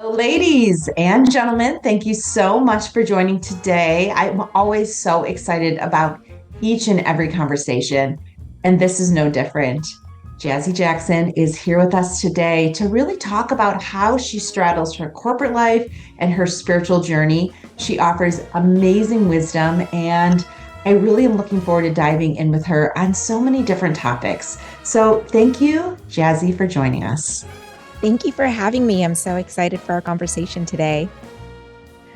Ladies and gentlemen, thank you so much for joining today. I'm always so excited about each and every conversation, and this is no different. Jassy Jackson is here with us today to really talk about how she straddles her corporate life and her spiritual journey. She offers amazing wisdom, and I really am looking forward to diving in with her on so many different topics. So thank you, Jassy, for joining us. Thank you for having me. I'm so excited for our conversation today.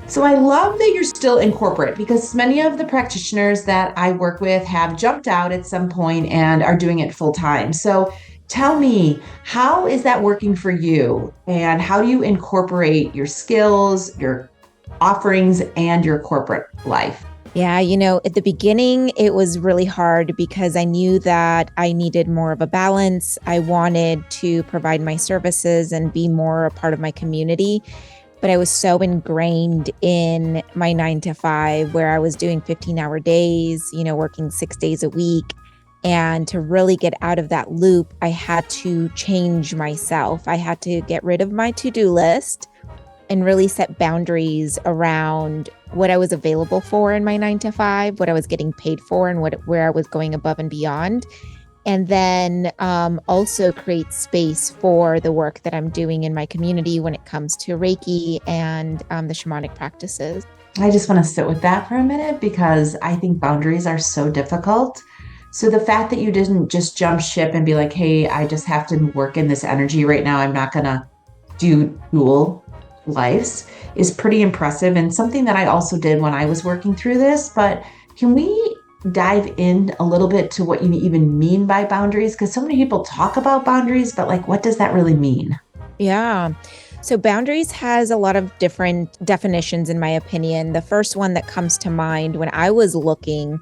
So I love that you're still in corporate because many of the practitioners that I work with have jumped out at some point and are doing it full time. So tell me, how is that working for you? And how do you incorporate your skills, your offerings, and your corporate life? Yeah, at the beginning, it was really hard because I knew that I needed more of a balance. I wanted to provide my services and be more a part of my community. But I was so ingrained in my 9 to 5 where I was doing 15-hour days, working 6 days a week. And to really get out of that loop, I had to change myself. I had to get rid of my to-do list and really set boundaries around what I was available for in my 9 to 5, what I was getting paid for, and where I was going above and beyond. And then also create space for the work that I'm doing in my community when it comes to Reiki and the shamanic practices. I just want to sit with that for a minute because I think boundaries are so difficult. So the fact that you didn't just jump ship and be like, hey, I just have to work in this energy right now, I'm not going to do dual lives, is pretty impressive and something that I also did when I was working through this. But can we dive in a little bit to what you even mean by boundaries? Because so many people talk about boundaries, but what does that really mean? Yeah. So boundaries has a lot of different definitions, in my opinion. The first one that comes to mind when I was looking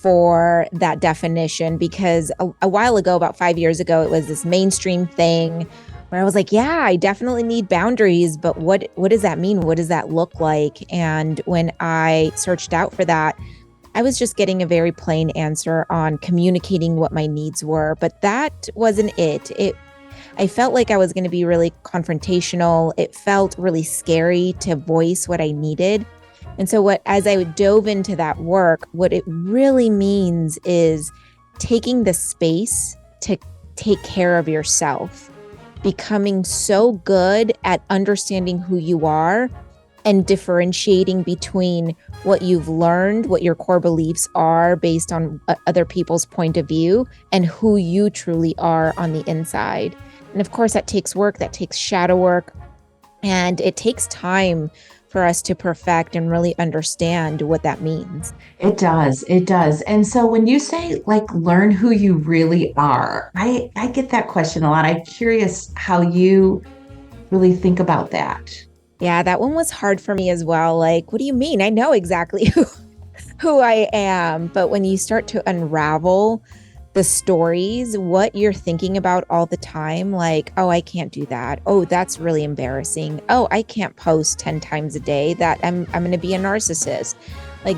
for that definition, because a while ago, about 5 years ago, it was this mainstream thing where I was like, yeah, I definitely need boundaries, but what does that mean? What does that look like? And when I searched out for that, I was just getting a very plain answer on communicating what my needs were, but that wasn't it. I felt like I was going to be really confrontational. It felt really scary to voice what I needed. And so as I dove into that work, what it really means is taking the space to take care of yourself, becoming so good at understanding who you are and differentiating between what you've learned, what your core beliefs are based on other people's point of view, and who you truly are on the inside. And of course, that takes work, that takes shadow work, and it takes time for us to perfect and really understand what that means. It does. It does. And so when you say learn who you really are, I get that question a lot. I'm curious how you really think about that. Yeah, that one was hard for me as well. What do you mean? I know exactly who I am. But when you start to unravel the stories, what you're thinking about all the time, oh, I can't do that. Oh, that's really embarrassing. Oh, I can't post 10 times a day. That I'm going to be a narcissist.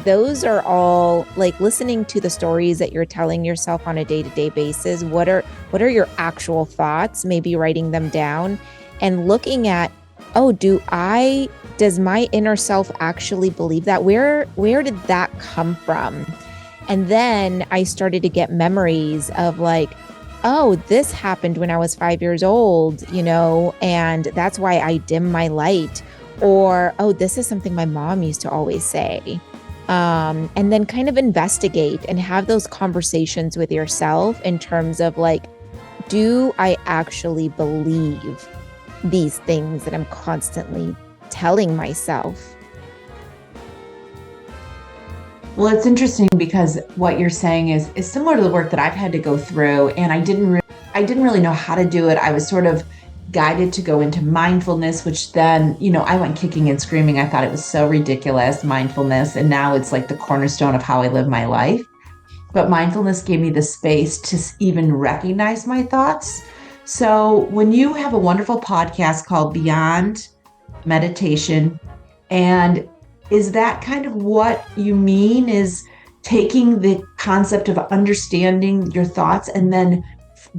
Those are all listening to the stories that you're telling yourself on a day-to-day basis. What are your actual thoughts? Maybe writing them down and looking at, oh, does my inner self actually believe that? Where did that come from? And then I started to get memories of oh, this happened when I was 5 years old, and that's why I dim my light. Or, oh, this is something my mom used to always say. And then kind of investigate and have those conversations with yourself in terms of do I actually believe these things that I'm constantly telling myself? Well, it's interesting because what you're saying is similar to the work that I've had to go through, and I didn't really know how to do it. I was sort of guided to go into mindfulness, which then, I went kicking and screaming. I thought it was so ridiculous, mindfulness, and now it's the cornerstone of how I live my life. But mindfulness gave me the space to even recognize my thoughts. So when you have a wonderful podcast called Beyond Meditation, and is that kind of what you mean, is taking the concept of understanding your thoughts and then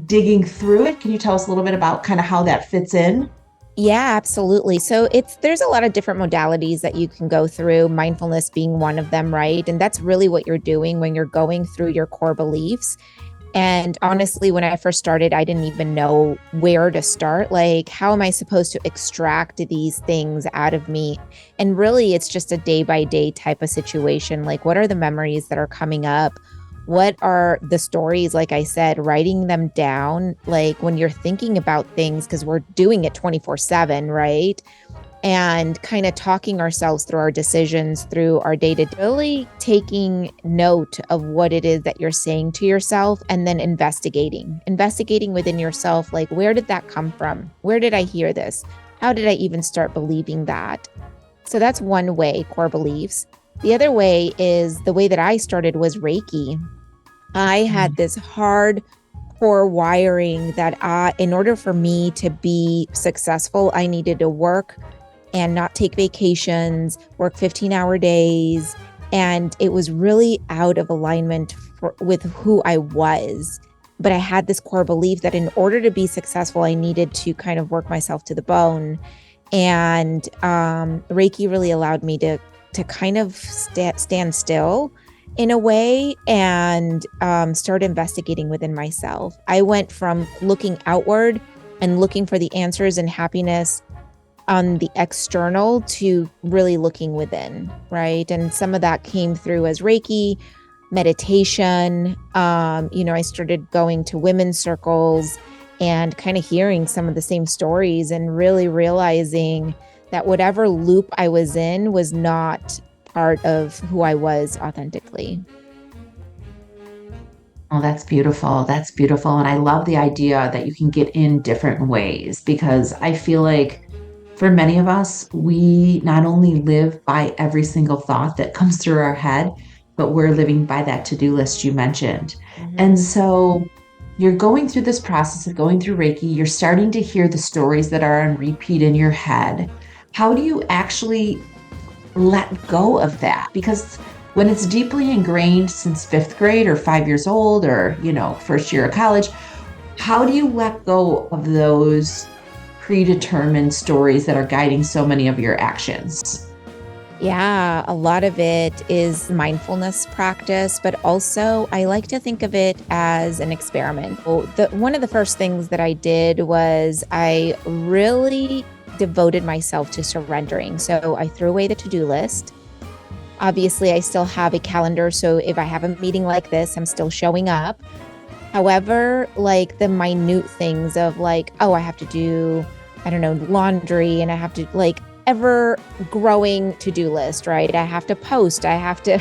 digging through it? Can you tell us a little bit about kind of how that fits in? Yeah, absolutely. So there's a lot of different modalities that you can go through, mindfulness being one of them, right? And that's really what you're doing when you're going through your core beliefs. And honestly, when I first started, I didn't even know where to start. Like, how am I supposed to extract these things out of me? And really, it's just a day by day type of situation. Like, what are the memories that are coming up? What are the stories? Like I said, writing them down, like when you're thinking about things, because we're doing it 24/7, right? And kind of talking ourselves through our decisions, through our day to day, really taking note of what it is that you're saying to yourself and then investigating within yourself, like, where did that come from? Where did I hear this? How did I even start believing that? So that's one way, core beliefs. The other way is the way that I started was Reiki. I had this hard core wiring that in order for me to be successful, I needed to work and not take vacations, work 15-hour days. And it was really out of alignment with who I was. But I had this core belief that in order to be successful, I needed to kind of work myself to the bone. And Reiki really allowed me to kind of stand still in a way and start investigating within myself. I went from looking outward and looking for the answers and happiness on the external to really looking within, right? And some of that came through as Reiki, meditation. I started going to women's circles and kind of hearing some of the same stories and really realizing that whatever loop I was in was not part of who I was authentically. Oh, that's beautiful. That's beautiful. And I love the idea that you can get in different ways because I feel like for many of us, we not only live by every single thought that comes through our head, but we're living by that to-do list you mentioned. And Mhm. so you're going through this process of going through Reiki, you're starting to hear the stories that are on repeat in your head. How do you actually let go of that? Because when it's deeply ingrained since fifth grade or 5 years old or, first year of college, how do you let go of those predetermined stories that are guiding so many of your actions? Yeah, a lot of it is mindfulness practice, but also I like to think of it as an experiment. One of the first things that I did was I really devoted myself to surrendering. So I threw away the to-do list. Obviously, I still have a calendar. So if I have a meeting like this, I'm still showing up. However, like the minute things of like, oh, I have to do, I don't know, laundry and I have to like ever growing to-do list, right? I have to post, I have to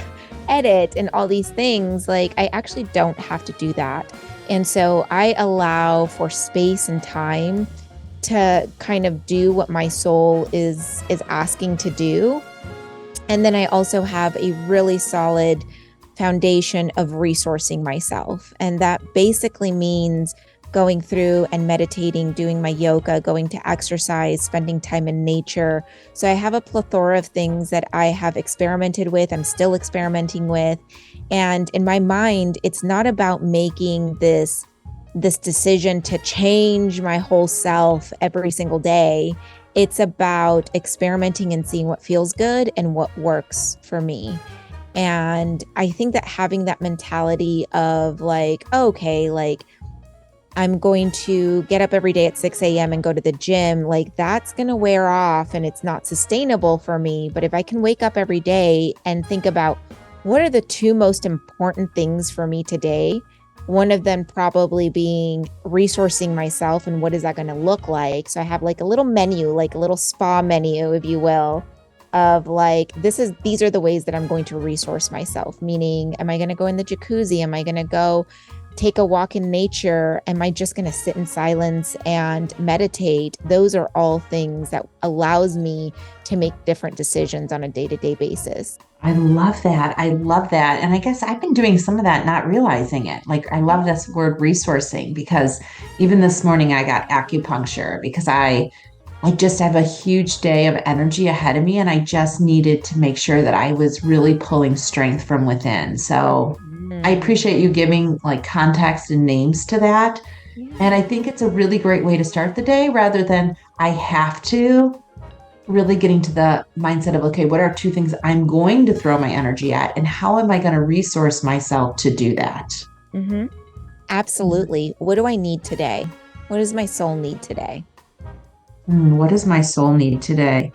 edit and all these things. Like I actually don't have to do that. And so I allow for space and time to kind of do what my soul is asking to do. And then I also have a really solid foundation of resourcing myself. And that basically means going through and meditating, doing my yoga, going to exercise, spending time in nature. So I have a plethora of things that I have experimented with, I'm still experimenting with. And in my mind, it's not about making this decision to change my whole self every single day. It's about experimenting and seeing what feels good and what works for me. And I think that having that mentality of like, okay, like I'm going to get up every day at 6 a.m. and go to the gym, like that's going to wear off and it's not sustainable for me. But if I can wake up every day and think about what are the two most important things for me today, one of them probably being resourcing myself and what is that going to look like. So I have like a little menu, like a little spa menu, if you will, of like these are the ways that I'm going to resource myself, meaning am I going to go in the jacuzzi, am I going to go take a walk in nature, am I just going to sit in silence and meditate? Those are all things that allows me to make different decisions on a day-to-day basis. I love that. I love that. And I guess I've been doing some of that, not realizing it. Like, I love this word resourcing because even this morning I got acupuncture because I just have a huge day of energy ahead of me, and I just needed to make sure that I was really pulling strength from within. So I Mm, appreciate you giving like context and names to that. And yeah. I think it's a really great way to start the day rather than, I have to, really getting to the mindset of, okay, what are two things I'm going to throw my energy at, and how am I going to resource myself to do that? Mm-hmm. Absolutely. What do I need today? What does my soul need today? What does my soul need today?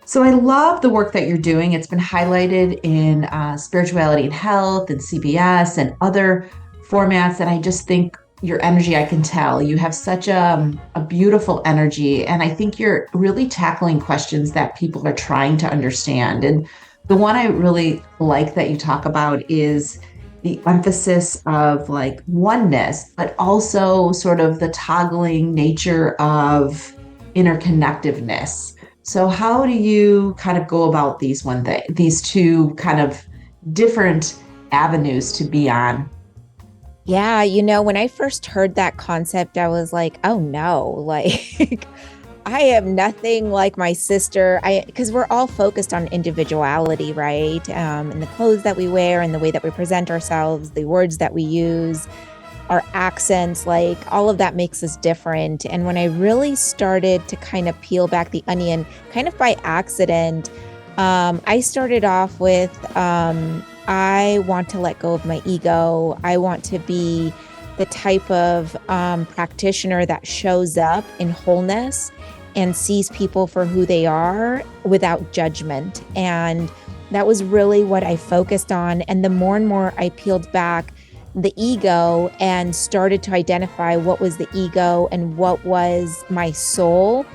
So I love the work that you're doing. It's been highlighted in Spirituality and Health and CBS and other formats. And I just think your energy, I can tell you have such a beautiful energy. And I think you're really tackling questions that people are trying to understand. And the one I really like that you talk about is the emphasis of like oneness, but also sort of the toggling nature of interconnectiveness. So how do you kind of go about these two kind of different avenues to be on? Yeah, when I first heard that concept, I was like, oh no, like I am nothing like my sister. Because we're all focused on individuality, right? And the clothes that we wear and the way that we present ourselves, the words that we use, our accents, like all of that makes us different. And when I really started to kind of peel back the onion, kind of by accident, I started off with I want to let go of my ego. I want to be the type of practitioner that shows up in wholeness and sees people for who they are without judgment. And that was really what I focused on. And the more and more I peeled back the ego and started to identify what was the ego and what was my soul,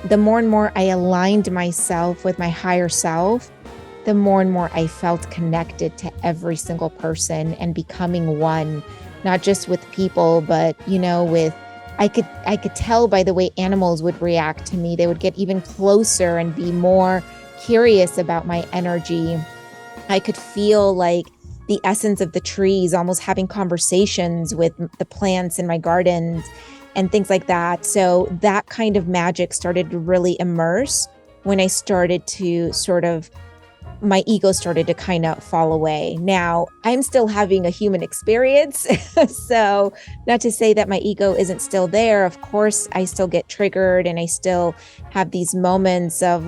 the more and more I aligned myself with my higher self, the more and more I felt connected to every single person and becoming one, not just with people, but with I could tell by the way animals would react to me. They would get even closer and be more curious about my energy. I could feel like the essence of the trees, almost having conversations with the plants in my gardens and things like that. So that kind of magic started to really immerse when I started to my ego started to kind of fall away. Now, I'm still having a human experience. So not to say that my ego isn't still there. Of course, I still get triggered and I still have these moments of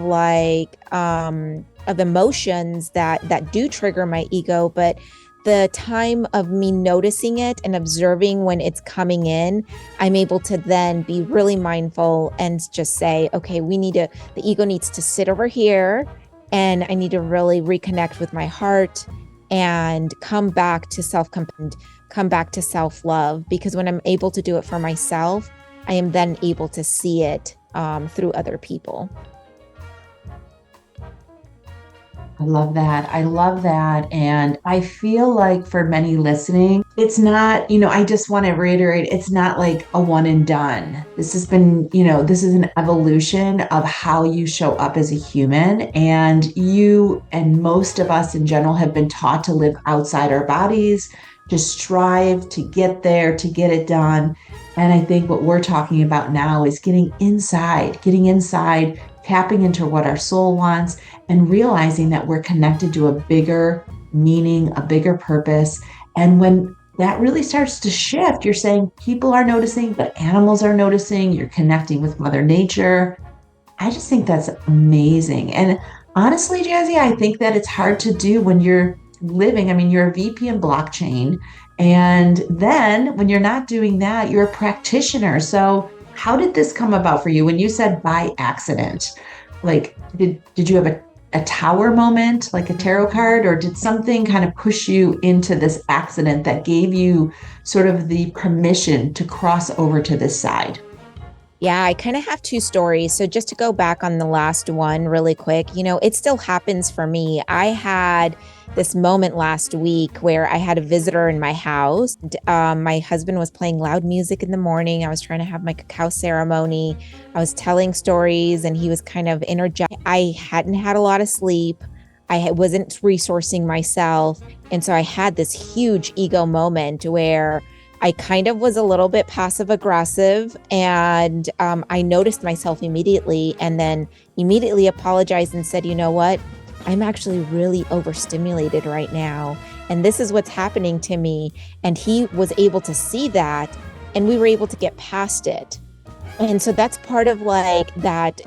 of emotions that do trigger my ego. But the time of me noticing it and observing when it's coming in, I'm able to then be really mindful and just say, okay, the ego needs to sit over here. And I need to really reconnect with my heart and come back to self-love, because when I'm able to do it for myself, I am then able to see it through other people. I love that. I love that. And I feel like for many listening, it's not, I just want to reiterate, it's not like a one and done. This has been, this is an evolution of how you show up as a human. And you and most of us in general have been taught to live outside our bodies, to strive to get there, to get it done. And I think what we're talking about now is getting inside, tapping into what our soul wants, and realizing that we're connected to a bigger meaning, a bigger purpose. And when that really starts to shift, you're saying people are noticing, but animals are noticing, you're connecting with Mother Nature. I just think that's amazing. And honestly, Jassy, I think that it's hard to do when you're living. I mean, you're a VP in blockchain. And then when you're not doing that, you're a practitioner. So how did this come about for you? When you said by accident, like, did you have a tower moment, like a tarot card, or did something kind of push you into this accident that gave you sort of the permission to cross over to this side? Yeah, I kind of have two stories. So just to go back on the last one really quick, it still happens for me. I had this moment last week where I had a visitor in my house. My husband was playing loud music in the morning. I was trying to have my cacao ceremony. I was telling stories and he was kind of energized. I hadn't had a lot of sleep. I wasn't resourcing myself. And so I had this huge ego moment where I kind of was a little bit passive aggressive, and I noticed myself immediately and then immediately apologized and said, you know what? I'm actually really overstimulated right now. And this is what's happening to me. And he was able to see that, and we were able to get past it. And so that's part of like that,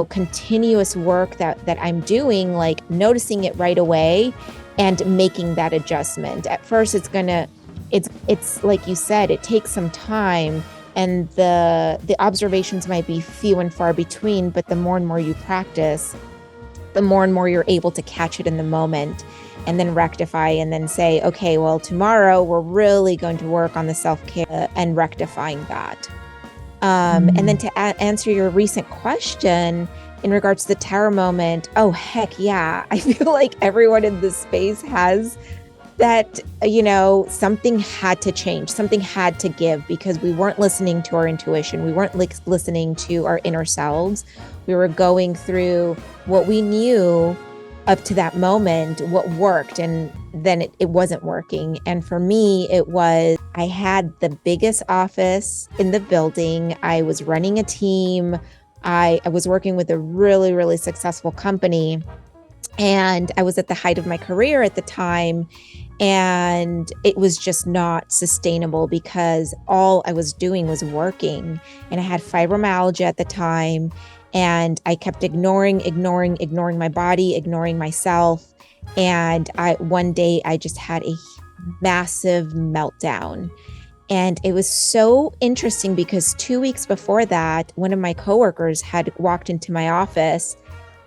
continuous work that I'm doing, like noticing it right away and making that adjustment. At first it's like you said, it takes some time, and the observations might be few and far between, but the more and more you practice, the more and more you're able to catch it in the moment and then rectify and then say, okay, well, tomorrow we're really going to work on the self-care and rectifying that. And then to answer your recent question in regards to the tower moment, oh, heck yeah. I feel like everyone in this space has that, something had to change, something had to give, because we weren't listening to our intuition. We weren't listening to our inner selves. We were going through what we knew up to that moment, what worked, and then it wasn't working. And for me, I had the biggest office in the building. I was running a team. I was working with a really, really successful company. And I was at the height of my career at the time. And it was just not sustainable because all I was doing was working. And I had fibromyalgia at the time. And I kept ignoring my body, ignoring myself. And one day I just had a massive meltdown. And it was so interesting because 2 weeks before that, one of my coworkers had walked into my office,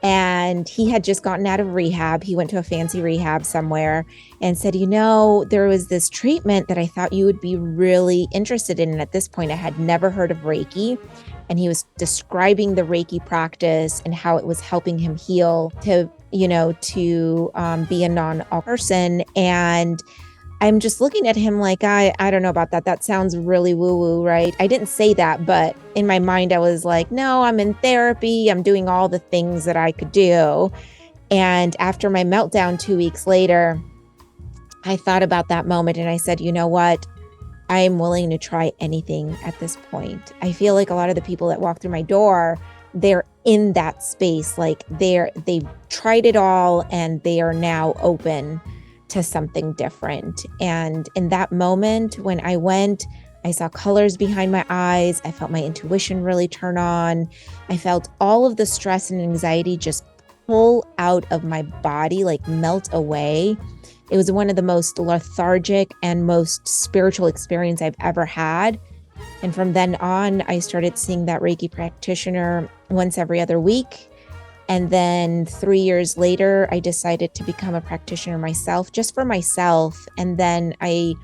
and he had just gotten out of rehab. He went to a fancy rehab somewhere and said, there was this treatment that I thought you would be really interested in. And at this point, I had never heard of Reiki. And he was describing the Reiki practice and how it was helping him heal to be a non-all person. And I'm just looking at him like, I don't know about that. That sounds really woo-woo, right? I didn't say that, but in my mind, I was like, no, I'm in therapy. I'm doing all the things that I could do. And after my meltdown 2 weeks later, I thought about that moment and I said, you know what? I am willing to try anything at this point. I feel like a lot of the people that walk through my door, they're in that space. Like they've tried it all and they are now open to something different. And in that moment, when I went, I saw colors behind my eyes. I felt my intuition really turn on. I felt all of the stress and anxiety just pull out of my body, like melt away. It was one of the most lethargic and most spiritual experience I've ever had. And from then on, I started seeing that Reiki practitioner once every other week. And then 3 years later, I decided to become a practitioner myself, just for myself. And then I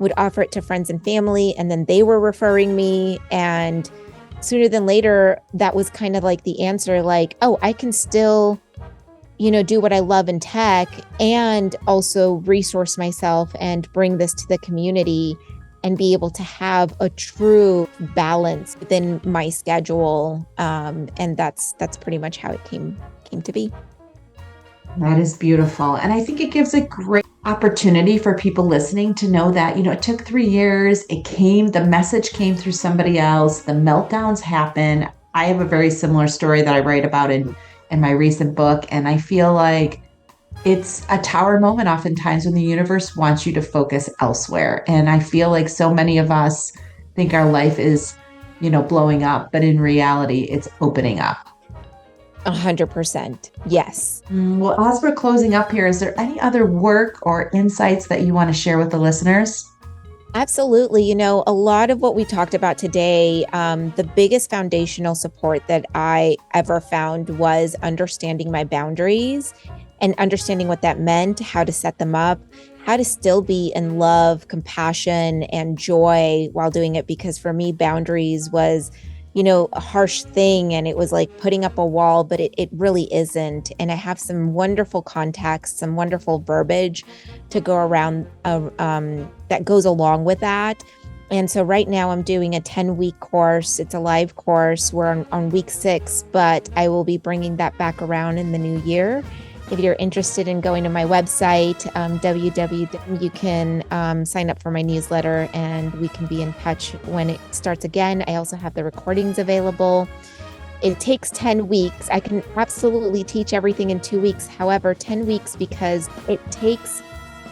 would offer it to friends and family, and then they were referring me. And sooner than later, that was kind of like the answer, like, oh, I can still do what I love in tech and also resource myself and bring this to the community and be able to have a true balance within my schedule. And that's pretty much how it came to be. That is beautiful. And I think it gives a great opportunity for people listening to know that, it took 3 years. The message came through somebody else. The meltdowns happen. I have a very similar story that I write about in my recent book. And I feel like it's a tower moment oftentimes when the universe wants you to focus elsewhere. And I feel like so many of us think our life is, blowing up, but in reality, it's opening up. 100%. Yes. Well, as we're closing up here, is there any other work or insights that you want to share with the listeners? Absolutely. A lot of what we talked about today, the biggest foundational support that I ever found was understanding my boundaries and understanding what that meant, how to set them up, how to still be in love, compassion, and joy while doing it. Because for me, boundaries was, a harsh thing, and it was like putting up a wall, but it really isn't. And I have some wonderful context, some wonderful verbiage to go around that goes along with that. And so right now I'm doing a 10-week course. It's a live course. We're on week 6, but I will be bringing that back around in the new year. If you're interested in going to my website, you can sign up for my newsletter and we can be in touch when it starts again. I also have the recordings available. It takes 10 weeks. I can absolutely teach everything in 2 weeks. However, 10 weeks because it takes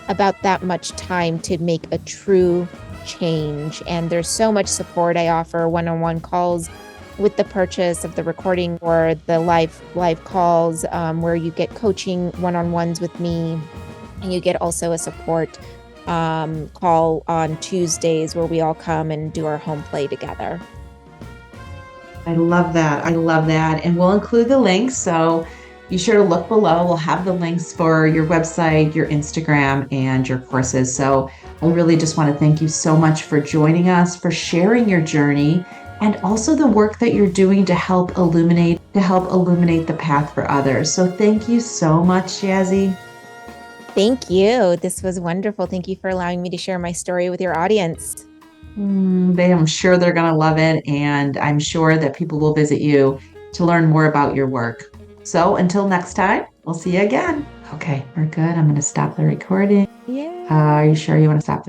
about that much time to make a true change. And there's so much support. I offer one-on-one calls with the purchase of the recording or the live calls, where you get coaching one-on-ones with me, and you get also a support call on Tuesdays where we all come and do our home play together. I love that. I love that. And we'll include the links. So be sure to look below. We'll have the links for your website, your Instagram, and your courses. So I really just want to thank you so much for joining us, for sharing your journey, and also the work that you're doing to help illuminate the path for others. So thank you so much, Jassy. Thank you. This was wonderful. Thank you for allowing me to share my story with your audience. I'm sure they're going to love it. And I'm sure that people will visit you to learn more about your work. So until next time, we'll see you again. Okay, we're good. I'm going to stop the recording. Yeah. Are you sure you want to stop the